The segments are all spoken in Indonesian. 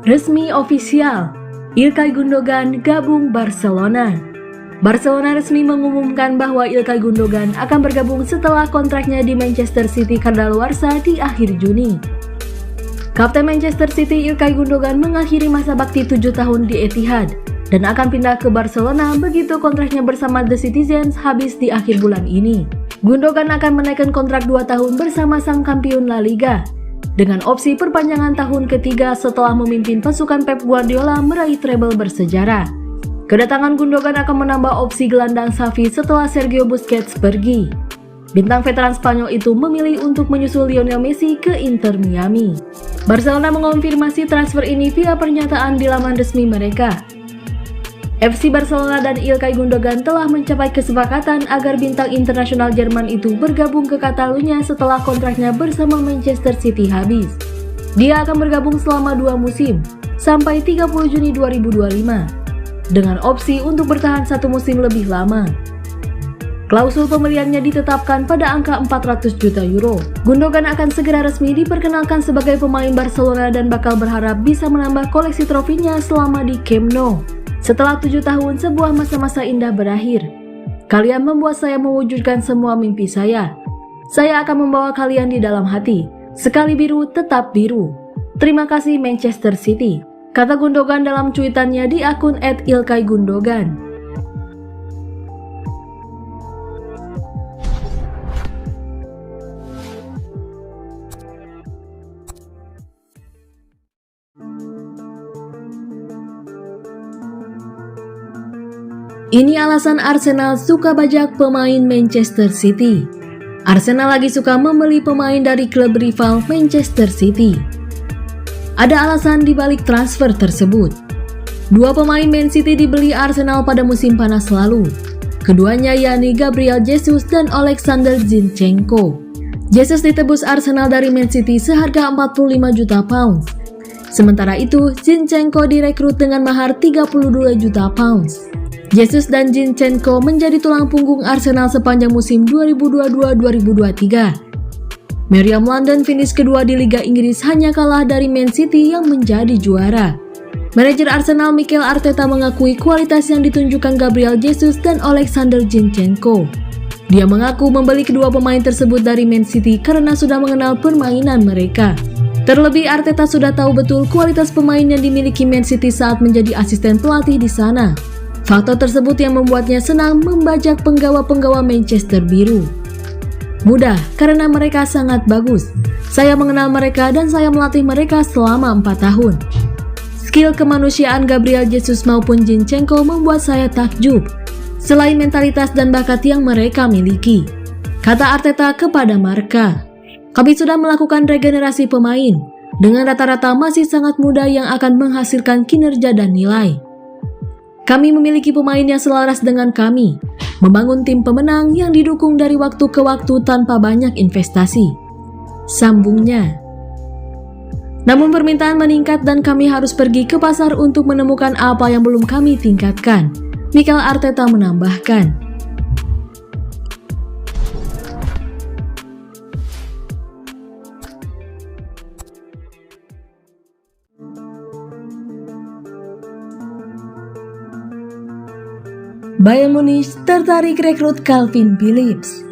Resmi ofisial, Ilkay Gundogan gabung Barcelona. Barcelona resmi mengumumkan bahwa Ilkay Gundogan akan bergabung setelah kontraknya di Manchester City kadaluarsa di akhir Juni. Kapten Manchester City Ilkay Gundogan mengakhiri masa bakti 7 tahun di Etihad dan akan pindah ke Barcelona begitu kontraknya bersama The Citizens habis di akhir bulan ini. Gundogan akan menaikkan kontrak 2 tahun bersama sang kampiun La Liga dengan opsi perpanjangan tahun ketiga setelah memimpin pasukan Pep Guardiola meraih treble bersejarah. Kedatangan Gundogan akan menambah opsi gelandang Xavi setelah Sergio Busquets pergi. Bintang veteran Spanyol itu memilih untuk menyusul Lionel Messi ke Inter Miami. Barcelona mengonfirmasi transfer ini via pernyataan di laman resmi mereka. FC Barcelona dan Ilkay Gundogan telah mencapai kesepakatan agar bintang internasional Jerman itu bergabung ke Catalunya setelah kontraknya bersama Manchester City habis. Dia akan bergabung selama 2 musim, sampai 30 Juni 2025, dengan opsi untuk bertahan 1 musim lebih lama. Klausul pembeliannya ditetapkan pada angka 400 juta euro. Gundogan akan segera resmi diperkenalkan sebagai pemain Barcelona dan bakal berharap bisa menambah koleksi trofinya selama di Camp Nou. Setelah 7 tahun sebuah masa-masa indah berakhir, kalian membuat saya mewujudkan semua mimpi saya. Saya akan membawa kalian di dalam hati. Sekali biru, tetap biru. Terima kasih Manchester City, kata Gundogan dalam cuitannya di akun @ilkaygundogan. Ini alasan Arsenal suka bajak pemain Manchester City. Arsenal lagi suka membeli pemain dari klub rival Manchester City. Ada alasan di balik transfer tersebut. 2 pemain Man City dibeli Arsenal pada musim panas lalu. Keduanya yakni Gabriel Jesus dan Alexander Zinchenko. Jesus ditebus Arsenal dari Man City seharga 45 juta pounds. Sementara itu, Zinchenko direkrut dengan mahar 32 juta pounds. Jesus dan Zinchenko menjadi tulang punggung Arsenal sepanjang musim 2022-2023. Meriam London finish kedua di Liga Inggris hanya kalah dari Man City yang menjadi juara. Manajer Arsenal Mikel Arteta mengakui kualitas yang ditunjukkan Gabriel Jesus dan Alexander Zinchenko. Dia mengaku membeli kedua pemain tersebut dari Man City karena sudah mengenal permainan mereka. Terlebih Arteta sudah tahu betul kualitas pemain yang dimiliki Man City saat menjadi asisten pelatih di sana. Faktor tersebut yang membuatnya senang membajak penggawa-penggawa Manchester Biru. Mudah, karena mereka sangat bagus. Saya mengenal mereka dan saya melatih mereka selama 4 tahun. Skill kemanusiaan Gabriel Jesus maupun Zinchenko membuat saya takjub, selain mentalitas dan bakat yang mereka miliki, kata Arteta kepada Marca. Kami sudah melakukan regenerasi pemain, dengan rata-rata masih sangat muda yang akan menghasilkan kinerja dan nilai. Kami memiliki pemain yang selaras dengan kami, membangun tim pemenang yang didukung dari waktu ke waktu tanpa banyak investasi, sambungnya. Namun permintaan meningkat dan kami harus pergi ke pasar untuk menemukan apa yang belum kami tingkatkan, Mikel Arteta menambahkan. Bayern Munich tertarik rekrut Calvin Phillips.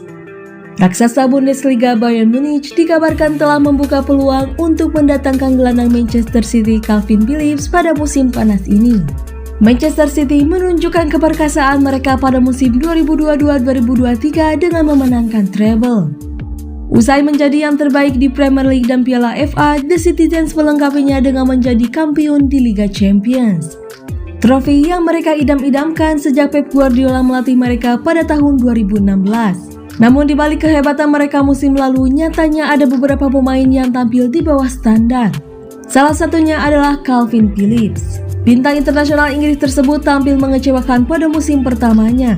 Raksasa Bundesliga Bayern Munich dikabarkan telah membuka peluang untuk mendatangkan gelandang Manchester City Calvin Phillips pada musim panas ini. Manchester City menunjukkan keperkasaan mereka pada musim 2022-2023 dengan memenangkan treble. Usai menjadi yang terbaik di Premier League dan Piala FA, The Citizens melengkapinya dengan menjadi kampiun di Liga Champions. Trofi yang mereka idam-idamkan sejak Pep Guardiola melatih mereka pada tahun 2016. Namun di balik kehebatan mereka musim lalu, nyatanya ada beberapa pemain yang tampil di bawah standar. Salah satunya adalah Calvin Phillips. Bintang internasional Inggris tersebut tampil mengecewakan pada musim pertamanya.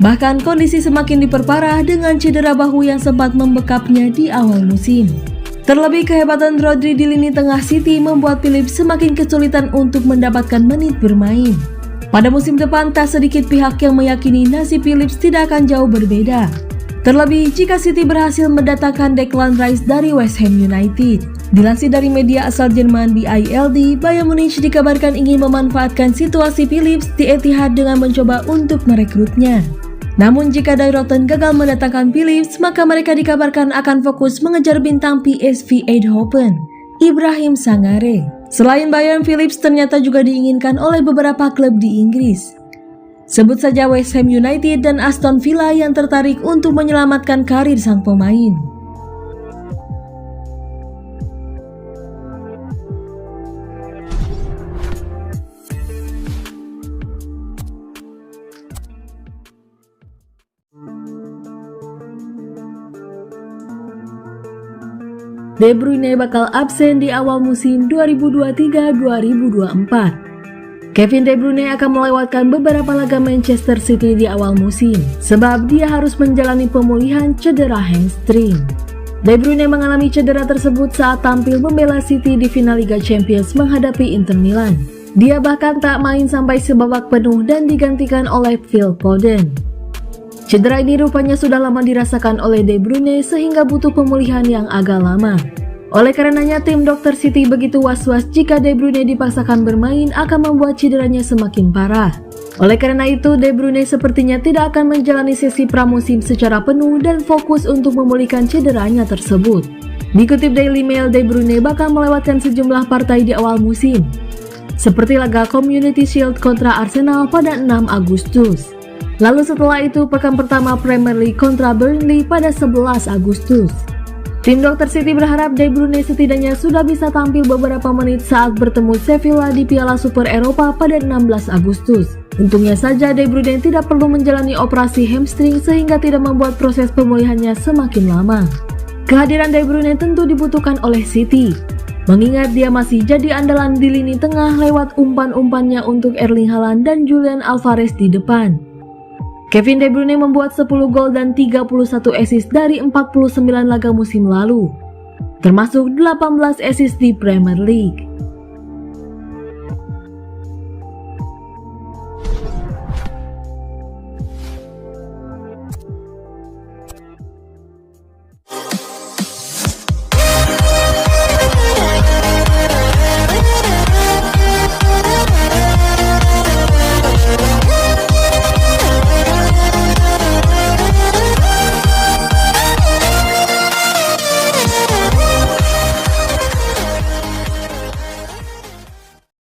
Bahkan kondisi semakin diperparah dengan cedera bahu yang sempat membekapnya di awal musim. Terlebih kehebatan Rodri di lini tengah City membuat Phillips semakin kesulitan untuk mendapatkan menit bermain. Pada musim depan tak sedikit pihak yang meyakini nasib Phillips tidak akan jauh berbeda. Terlebih jika City berhasil mendatangkan Declan Rice dari West Ham United. Dilansir dari media asal Jerman Bild, Bayern Munich dikabarkan ingin memanfaatkan situasi Philips di Etihad dengan mencoba untuk merekrutnya. Namun jika Dayroten gagal mendatangkan Philips, maka mereka dikabarkan akan fokus mengejar bintang PSV Eindhoven, Ibrahim Sangare. Selain Bayern, Philips ternyata juga diinginkan oleh beberapa klub di Inggris. Sebut saja West Ham United dan Aston Villa yang tertarik untuk menyelamatkan karir sang pemain. De Bruyne bakal absen di awal musim 2023-2024. Kevin De Bruyne akan melewatkan beberapa laga Manchester City di awal musim, sebab dia harus menjalani pemulihan cedera hamstring. De Bruyne mengalami cedera tersebut saat tampil membela City di final Liga Champions menghadapi Inter Milan. Dia bahkan tak main sampai sebabak penuh dan digantikan oleh Phil Foden. Cedera ini rupanya sudah lama dirasakan oleh De Bruyne sehingga butuh pemulihan yang agak lama. Oleh karenanya tim dokter City begitu was-was jika De Bruyne dipaksakan bermain akan membuat cederanya semakin parah. Oleh karena itu De Bruyne sepertinya tidak akan menjalani sesi pramusim secara penuh dan fokus untuk memulihkan cederanya tersebut. Dikutip Daily Mail, De Bruyne bakal melewatkan sejumlah partai di awal musim, seperti laga Community Shield kontra Arsenal pada 6 Agustus. Lalu setelah itu pekan pertama Premier League kontra Burnley pada 11 Agustus. Tim dokter City berharap De Bruyne setidaknya sudah bisa tampil beberapa menit saat bertemu Sevilla di Piala Super Eropa pada 16 Agustus. Untungnya saja De Bruyne tidak perlu menjalani operasi hamstring sehingga tidak membuat proses pemulihannya semakin lama. Kehadiran De Bruyne tentu dibutuhkan oleh City, mengingat dia masih jadi andalan di lini tengah lewat umpan-umpannya untuk Erling Haaland dan Julian Alvarez di depan. Kevin De Bruyne membuat 10 gol dan 31 assist dari 49 laga musim lalu, termasuk 18 assist di Premier League.